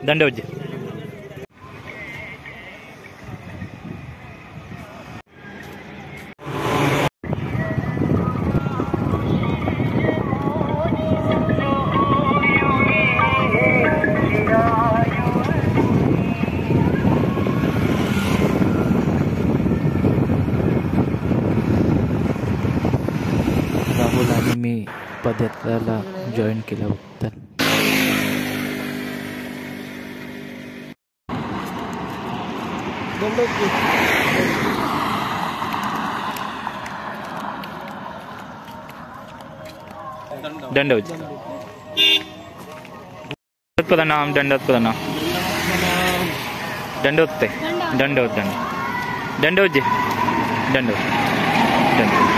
दंडवत. राहुल आणि मी पदयात्रेला जॉईन केलं होतं. दंडवत प्रणाम. दंडवत प्रणाम. दंडवत ते दंडवत दंडवत जी दंडवत दंडवत.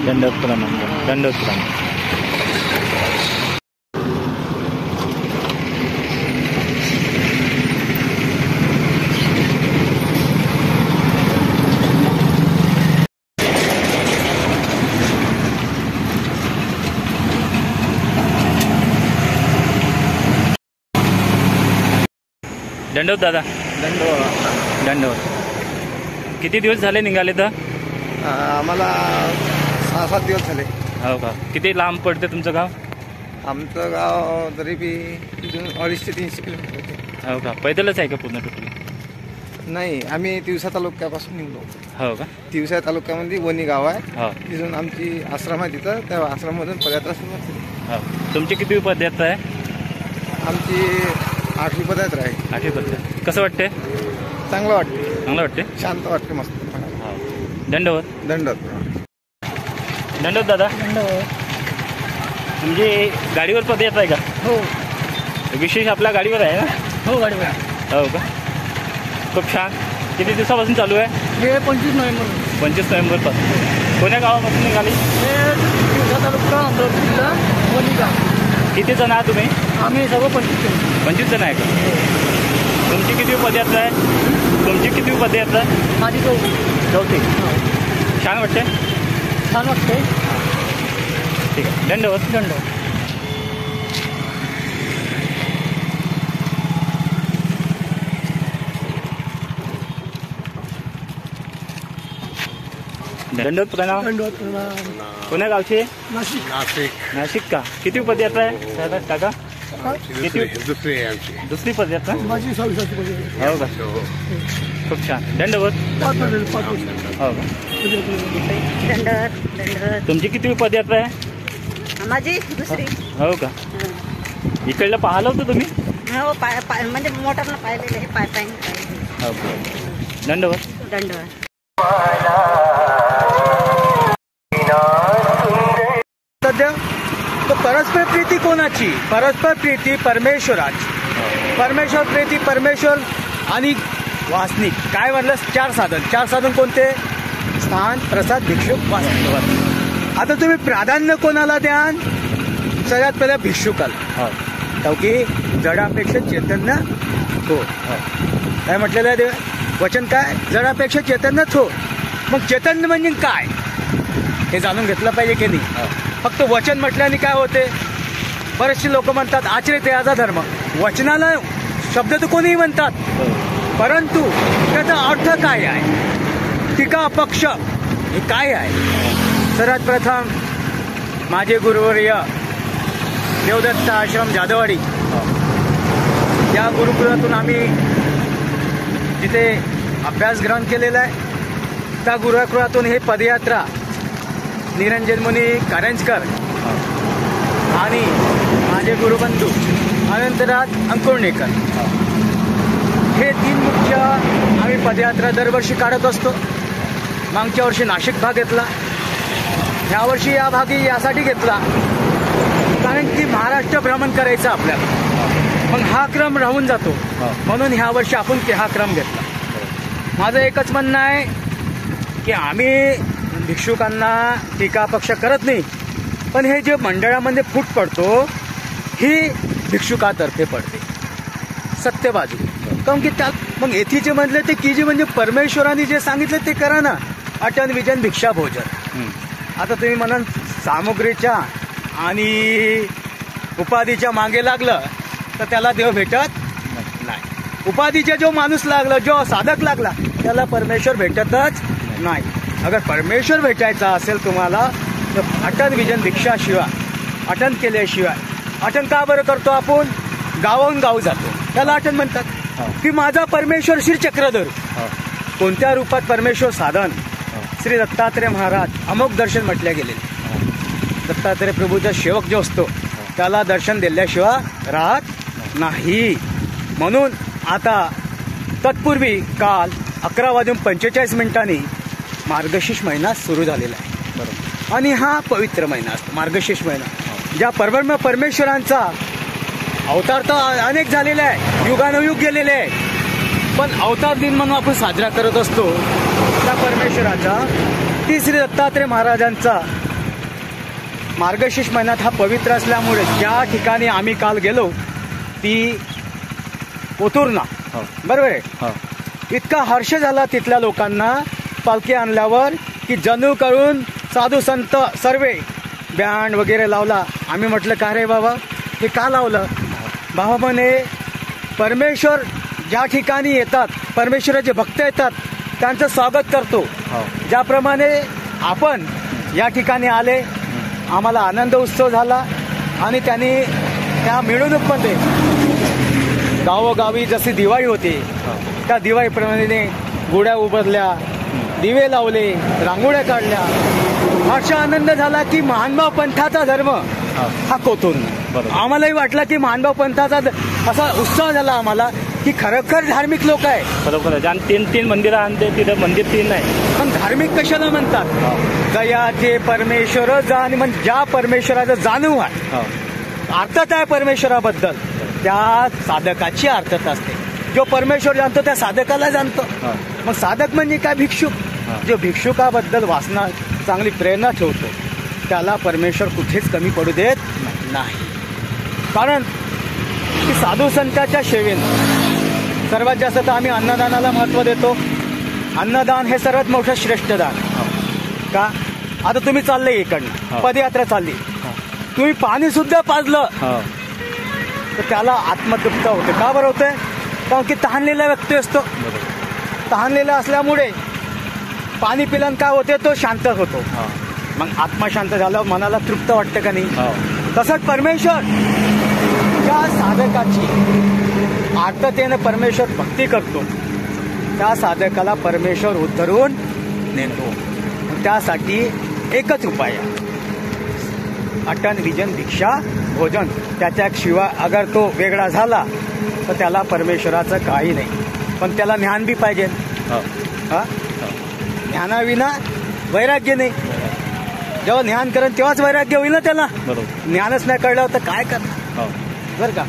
दंडवत प्रणाम. दंडवत प्रणाम. दंडवत दादा. दंडवत दंडवत. किती दिवस झाले निघाले तर? आम्हाला 6-7 दिवस झाले. हो का? किती लांब पडते तुमचं गाव? आमचं गाव तरी बी 250 ते 300 किलोमीटर होते. हो का? पैदलच आहे का पूर्ण टोटली? नाही, आम्ही तिवसा तालुक्यापासून निघलो. हो का? तिवसा तालुक्यामध्ये वणी गाव आहे. हो. तिथून आमची आश्रम आहे. तिथं त्या आश्रममधून पदयात्रा सुरुवात झाली. हो. तुमची किती पदयात्रा आहे? आमची 8वी पदयात्रा आहे. 8वी पदयात्रा. कसं वाटते? चांगलं वाटते. चांगलं वाटते. शांत वाटते. मस्त. हो. दंडवत. दंडवत. दंडवत दादा. दंडवत. म्हणजे गाडीवर पदयात्रा आहे का? हो. विशेष आपल्या गाडीवर आहे ना? हो, गाडीवर. हो का? खूप छान. किती दिवसापासून चालू आहे? हे 25 नोव्हेंबर. 25 नोव्हेंबरपासून. कोण्या गावापासून निघाली? तिवसा तालुका अमरावती जिल्हा वणी गाव. किती जण आहात तुम्ही? आम्ही सर्व 25 जण आहे का? तुमची किती पदयात्रा आहे? तुमची किती पदयात्रा आहे? माझी चौथी. छान वाटते? छान वाटते. ठीक आहे. दंडवत. दंडवत. दंडवत प्रणाम. दंडवत प्रणाम. कोण्या गावचे? नाशिक. नाशिक का? किती पदयात्रा आहे दादा काका? किती? दुसरी पदयात्रा. माझी 26वी पदयात्रा. हो का? खूप छान. दंडवत. हो का? दंडवत. तुमची किती पदयात्रा आहे? माझी दुसरी. हो का? इकडलं पाहिलं होतं तुम्ही? हो, पाय म्हणजे मोटारनं पाहिलेलं आहे. पाय हो का? दंडवत. दंडवत. सध्या तो परस्पर प्रीती कोणाची? परस्पर प्रीती परमेश्वराची. परमेश्वर प्रीती परमेश्वर आणि वासनिक काय म्हणलं? 4 साधन. 4 साधन कोणते? स्थान, प्रसाद, भिक्षुक, वासनिक. आता तुम्ही प्राधान्य कोणाला द्याल? सगळ्यात पहिला भिक्षुकाला. हो तो की जडापेक्षा चैतन्य हो. काय म्हटलेलं आहे देव वचन? काय? जडापेक्षा चैतन्यच हो. मग चैतन्य म्हणजे काय हे जाणून घेतलं पाहिजे की नाही? फक्त वचन म्हटल्याने काय होते? बरेचसे लोक म्हणतात आचरित याचा धर्म. वचनाला शब्द तर कोणीही म्हणतात, परंतु त्याचा अर्थ काय आहे? टीका अपक्ष हे काय आहे? सर्वात प्रथम माझे गुरुवर्य देवदत्त आश्रम जाधववाडी या गुरुकुलातून आम्ही जिथे अभ्यास ग्रहण केलेला आहे त्या गुरुकुलातून हे पदयात्रा निरंजन मुनी कारंजकर आणि माझे गुरुबंधू अनंतराज अंकुर्णेकर हे 3 मुख्य आम्ही पदयात्रा दरवर्षी काढत असतो. मागच्या वर्षी नाशिक भाग घेतला, यावर्षी या भागी यासाठी घेतला कारण की महाराष्ट्र भ्रमण करायचं आपल्याला. मग हा क्रम राहून जातो, म्हणून ह्या वर्षी आपण हा क्रम घेतला. माझं एकच म्हणणं आहे की आम्ही भिक्षुकांना टीकापक्ष करत नाही, पण हे जे मंडळामध्ये फूट पडतो ही भिक्षुकातर्फे पडते, सत्य बाजू. कारण की त्या मग येथीचे म्हटले ते की जे म्हणजे परमेश्वराने जे सांगितले ते करा ना. अटन विजन भिक्षा भोजन. आता तुम्ही म्हणाल सामुग्रीच्या आणि उपाधीच्या मागे लागलं तर त्याला देव भेटत नाही. उपाधीचा जो माणूस लागला, जो साधक लागला, त्याला परमेश्वर भेटतच नाही. अगर परमेश्वर भेटायचा असेल तुम्हाला तर अटन विजन भिक्षाशिवाय, अटन केल्याशिवाय. अटन का बरं करतो आपण? गावाहून गाव जातो, त्याला अटन म्हणतात. की माझा परमेश्वर श्रीचक्रधर. कोणत्या रूपात परमेश्वर साधन? श्री दत्तात्रय महाराज अमोघ दर्शन म्हटले गेले. दत्तात्रय प्रभूचा सेवक जो असतो त्याला दर्शन दिल्याशिवाय राहत नाही. म्हणून आता तत्पूर्वी काल 11:45 मार्गशीर्ष महिना सुरू झालेला आहे. बरोबर. आणि हा पवित्र महिना असतो मार्गशीर्ष महिना, ज्या परमेश्वरांचा अवतार तर अनेक झालेले आहे, युगानुयुग गेलेले आहे, पण अवतार दिन म्हणून आपण साजरा करत असतो त्या परमेश्वराचा. ती श्री दत्तात्रय महाराजांचा मार्गशीर्ष महिन्यात हा पवित्र असल्यामुळे ज्या ठिकाणी आम्ही काल गेलो ती कोथुर्णा. बरोबर आहे. इतका हर्ष झाला तिथल्या लोकांना पालखी आणल्यावर की जणू करून साधू संत सर्वे बँड वगैरे लावला. आम्ही म्हटलं का रे बाबा हे का लावलं? बाबा म्हणे परमेश्वर ज्या ठिकाणी येतात, परमेश्वराचे भक्त येतात, त्यांचं स्वागत करतो. ज्याप्रमाणे आपण या ठिकाणी आले, आम्हाला आनंद उत्सव झाला आणि त्यांनी त्या मिरवणूकमध्ये गावोगावी जशी दिवाळी होती त्या दिवाळीप्रमाणे गुड्या उभारल्या, दिवे लावले, रांगोळ्या काढल्या. हर्ष आनंद झाला की महानुभाव पंथाचा धर्म हा कोथुर्णा. आम्हालाही वाटलं की महानुभाव पंथाचा असा उत्साह झाला आम्हाला की खरोखर धार्मिक लोक आहे. बरोबर. आणि 3 मंदिरं आणते, तिथं मंदिर 3 आहे. पण धार्मिक कशाला म्हणतात? दयाचे परमेश्वर जाण, म्हणजे ज्या परमेश्वराचं जाणीव आहे, अर्थात आहे परमेश्वराबद्दल, त्या साधकाची अर्थता असते. जो परमेश्वर जाणतो त्या साधकाला जाणतो. मग साधक म्हणजे काय? भिक्षुक. जो भिक्षुकाबद्दल वासना चांगली प्रेरणा ठेवतो त्याला परमेश्वर कुठेच कमी पडू देत नाही. कारण की साधू संतांच्या सेवेने सर्वात जास्त तर आम्ही अन्नदानाला महत्व देतो. अन्नदान हे सर्वात मोठं श्रेष्ठ दान. का? आता तुम्ही चालले इकडनं, पदयात्रा चालली, तुम्ही पाणी सुद्धा पाजलं तर त्याला आत्मतृप्त होते. का बरं होतंय? कारण की तहानलेला व्यक्ती असतो. तहानलेला असल्यामुळे पाणी पिल्यानं काय होते? तो शांत होतो. मग आत्मा शांत झाल्यावर मनाला तृप्त वाटतं का नाही? तसंच परमेश्वर ज्या साधकाची आर्ततेने परमेश्वर भक्ती करतो त्या साधकाला परमेश्वर उद्धरून नेतो. त्यासाठी एकच उपाय आहे, अटन विजन भिक्षा भोजन. त्याच्या शिवाय अगर तो वेगळा झाला तर त्याला परमेश्वराचं काही नाही. पण त्याला ज्ञान बी पाहिजे. ज्ञानाविना वैराग्य नाही. जेव्हा ज्ञान करेल तेव्हाच वैराग्य होईल ना त्याला. ज्ञानच नाही कळलं तर काय करणार? बरं का?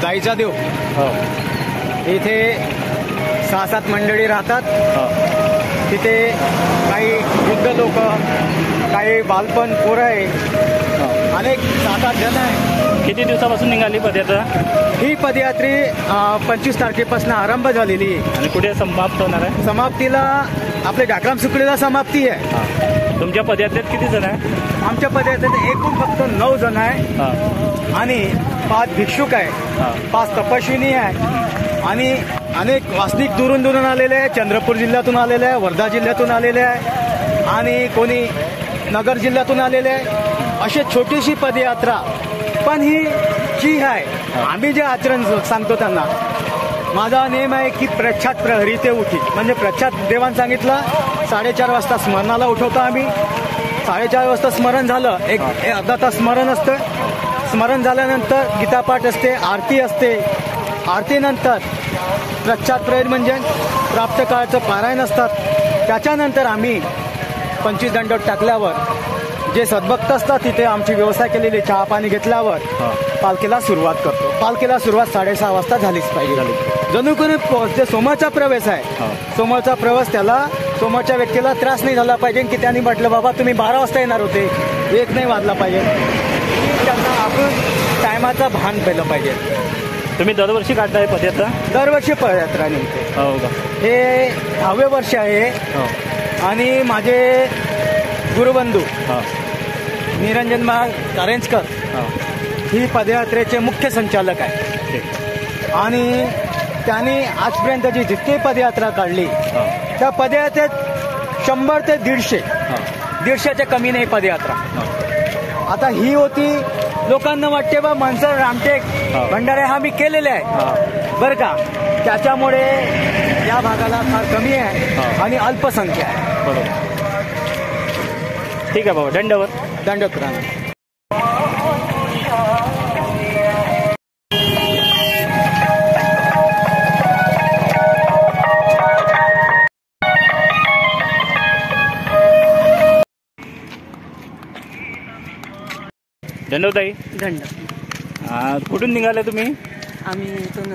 जायचा देव इथे 6-7 मंडळी राहतात. हो. तिथे काही वृद्ध लोक, काही बालपण पोरं आहे, हो. अनेक 7-8 जण आहे. किती दिवसापासून निघाली पदयात्रा ही पदयात्री 25 तारखेपासून आरंभ झालेली आहे. आणि कुठे समाप्त होणार आहे? समाप्तीला आपले डाकराम सुकळीला समाप्ती आहे. हा. तुमच्या पदयात्रेत किती जण आहे? आमच्या पदयात्रेत एकूण फक्त 9 जण आहे हा. आणि 5 भिक्षुक आहे, हा. 5 तपस्विनी आहे आणि अनेक वासनिक दुरून दुरून आलेले आहे. चंद्रपूर जिल्ह्यातून आलेले आहे, वर्धा जिल्ह्यातून आलेले आहे आणि कोणी नगर जिल्ह्यातून आलेले आहे. अशी छोटीशी पदयात्रा, पण ही जी आहे, आम्ही जे आचरण सांगतो त्यांना, माझा नेम आहे की प्रख्यात प्रहरी ते उठी. म्हणजे प्रख्यात देवान सांगितलं 4:30 वाजता स्मरणाला उठवतो आम्ही. 4:30 वाजता स्मरण झालं, एक अर्धा तास स्मरण असतं. स्मरण झाल्यानंतर गीतापाठ असते, आरती असते. आरतीनंतर प्रख्यात प्रहरी म्हणजे प्राप्त काळाचं पारायण असतात. त्याच्यानंतर आम्ही 25 दंडवत टाकल्यावर जे सद्भक्त असतात तिथे आमची व्यवस्था केलेली चहा पाणी घेतल्यावर पालखीला सुरुवात करतो. पालखीला सुरुवात 6:30 वाजता झालीच पाहिजे. जणू कोणी जे समोरचा प्रवेश आहे, समोरचा प्रवेश त्याला, समोरच्या व्यक्तीला त्रास नाही झाला पाहिजे की त्यांनी म्हटलं बाबा तुम्ही 12 वाजता येणार होते, 1 नाही वाजला पाहिजे. त्यांना आपण टायमाचा भान केलं पाहिजे. तुम्ही दरवर्षी काढताय पदयात्रा? दरवर्षी पदयात्रा निघते. हो का? हे 10वे वर्ष आहे. हो. आणि माझे गुरुबंधू हा. निरंजन कारंजकर हा. ही पदयात्रेचे मुख्य संचालक आहे. ठीक. आणि त्यांनी आजपर्यंतची जितकी पदयात्रा काढली हा. त्या पदयात्रेत 100 ते 150, हा. 150च्या कमी नाही पदयात्रा. हा. आता ही होती, लोकांना वाटते बा मनसर रामटेक हा. भंडारे हा मी केलेले आहे हा. बरं का. त्याच्यामुळे या भागाला फार कमी आहे हा. आणि अल्पसंख्या आहे. बरोबर. ठीक आहे बाबा, दंडवत. दंडवत राहणार. दंडवताई, दंड. कुठून निघाले तुम्ही? आम्ही इथून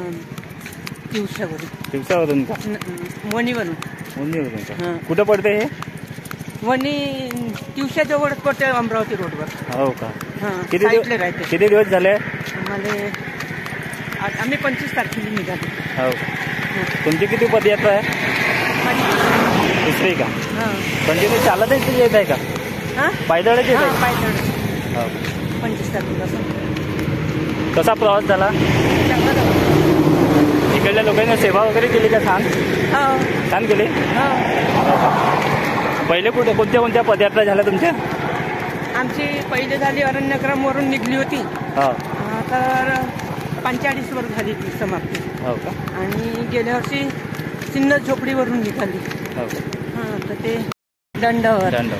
दिवसावरून दिवसावरून का? वणीवरून. उन्नीवरून का? हां. कुठं पडते हे? वणी दिवसाजवळच पडते, अमरावती रोडवर. हो का? हां, किती साईडला राहते. किती दिवस झाले? आम्हाला आम्ही 25 तारखेला निघालो. हो का? तुमची किती पदयात्रा आहे? दुसरी का? हां. पण तिथे चालतच येत आहे का? हां, पायदळच येत आहे? पायदळ. हो. 25 तारखेपासून कसा प्रवास झाला? चांगला झाला. इकडल्या लोकांनी सेवा वगैरे केली का? छान केली. पहिले कोणत्या कोणत्या पदयात्रा झाल्या तुमच्या? आमची पहिले झाली अरण्यक्रमवरून निघली होती. हो. तर 45 वर झाली ती समाप्ती. हो का? आणि गेल्या वर्षी सिन्नर झोपडीवरून निघाली. हो का? हां, तर ते दंडवर. दंड.